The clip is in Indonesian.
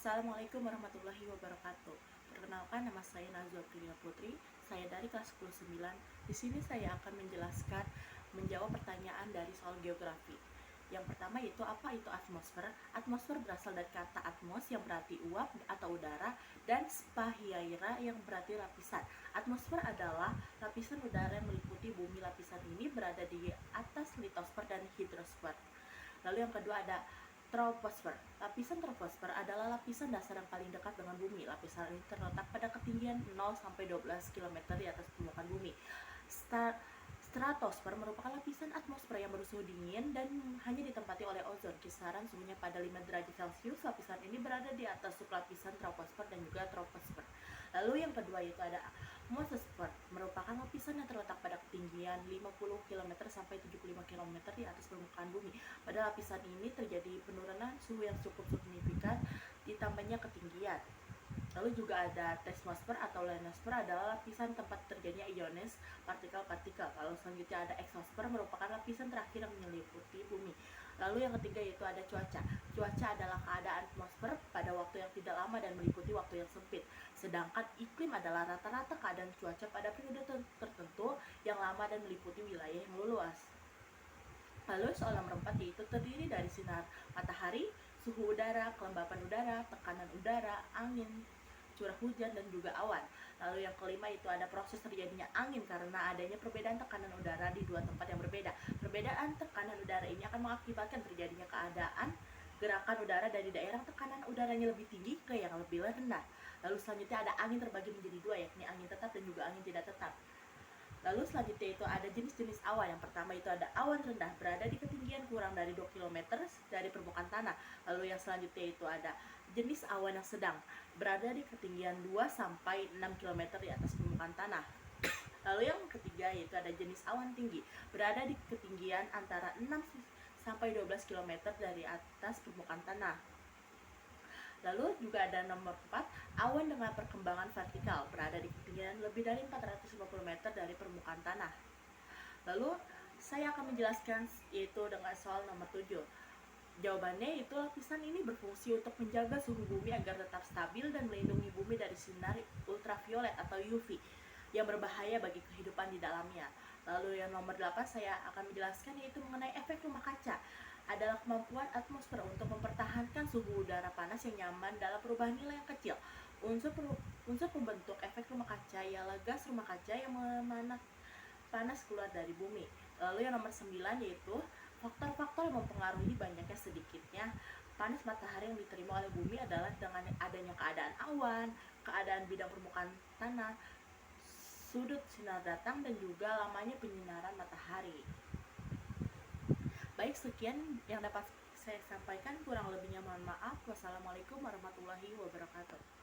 Assalamualaikum warahmatullahi wabarakatuh. Perkenalkan, nama saya Nazwa Priya Putri. Saya dari kelas 109. Di sini saya akan menjawab pertanyaan dari soal geografi. Yang pertama yaitu apa itu atmosfer? Atmosfer berasal dari kata atmos yang berarti uap atau udara dan spahiaira yang berarti lapisan. Atmosfer adalah lapisan udara yang meliputi bumi. Lapisan ini berada di atas litosfer dan hidrosfer. Lalu yang kedua ada troposfer. Lapisan troposfer adalah lapisan dasar yang paling dekat dengan bumi. Lapisan ini terletak pada ketinggian 0 sampai 12 km di atas permukaan bumi. Stratosfer merupakan lapisan atmosfer yang bersuhu dingin dan hanya ditempati oleh ozon. Kisaran suhunya pada 5 derajat Celcius. Lapisan ini berada di atas sublapisan troposfer dan juga troposfer. Lalu yang kedua yaitu ada mesosfer, merupakan lapisan yang terletak pada ketinggian 50 km sampai 75 km di atas permukaan bumi. Pada lapisan ini terjadi penurunan suhu yang cukup signifikan ditambahnya ketinggian. Lalu juga ada tesmosfer atau ionosfer, adalah lapisan tempat terjadinya ionis partikel-partikel. Lalu selanjutnya ada exosfer, merupakan lapisan terakhir yang menyelimuti bumi. Lalu yang ketiga yaitu ada cuaca. Cuaca adalah keadaan atmosfer pada waktu yang tidak lama dan meliputi waktu yang sempit. Sedangkan iklim adalah rata-rata keadaan cuaca pada periode tertentu yang lama dan meliputi wilayah yang luas. Lalu soal nomor 4 yaitu terdiri dari sinar matahari, suhu udara, kelembapan udara, tekanan udara, angin, curah hujan, dan juga awan. Lalu yang kelima itu ada proses terjadinya angin karena adanya perbedaan tekanan udara di dua tempat yang berbeda. Perbedaan tekanan udara ini akan mengakibatkan terjadinya keadaan gerakan udara dari daerah tekanan udaranya lebih tinggi ke yang lebih rendah. Lalu selanjutnya ada angin terbagi menjadi dua, yakni angin tetap dan juga angin tidak tetap. Lalu selanjutnya itu ada jenis-jenis awan. Yang pertama itu ada awan rendah, berada di ketinggian kurang dari 2 km dari permukaan tanah. Lalu yang selanjutnya itu ada jenis awan yang sedang, berada di ketinggian 2 sampai 6 km di atas permukaan tanah. Lalu yang ketiga yaitu ada jenis awan tinggi, berada di ketinggian antara 6 sampai 12 km dari atas permukaan tanah. Lalu juga ada nomor 4, awan dengan perkembangan vertikal, berada di ketinggian lebih dari 450 meter dari permukaan tanah. Lalu saya akan menjelaskan yaitu dengan soal nomor 7. Jawabannya itu lapisan ini berfungsi untuk menjaga suhu bumi agar tetap stabil dan melindungi bumi dari sinar ultraviolet atau UV yang berbahaya bagi kehidupan di dalamnya. Lalu yang nomor 8 saya akan menjelaskan yaitu mengenai efek rumah kaca. Adalah kemampuan atmosfer untuk mempertahankan suhu udara panas yang nyaman dalam perubahan nilai yang kecil. Unsur pembentuk efek rumah kaca ialah gas rumah kaca yang memanas panas keluar dari bumi. Lalu yang nomor 9 yaitu faktor-faktor yang mempengaruhi banyaknya sedikitnya panas matahari yang diterima oleh bumi adalah dengan adanya keadaan awan, keadaan bidang permukaan tanah, sudut sinar datang, dan juga lamanya penyinaran matahari. Baik, sekian yang dapat saya sampaikan, kurang lebihnya mohon maaf. Wassalamualaikum warahmatullahi wabarakatuh.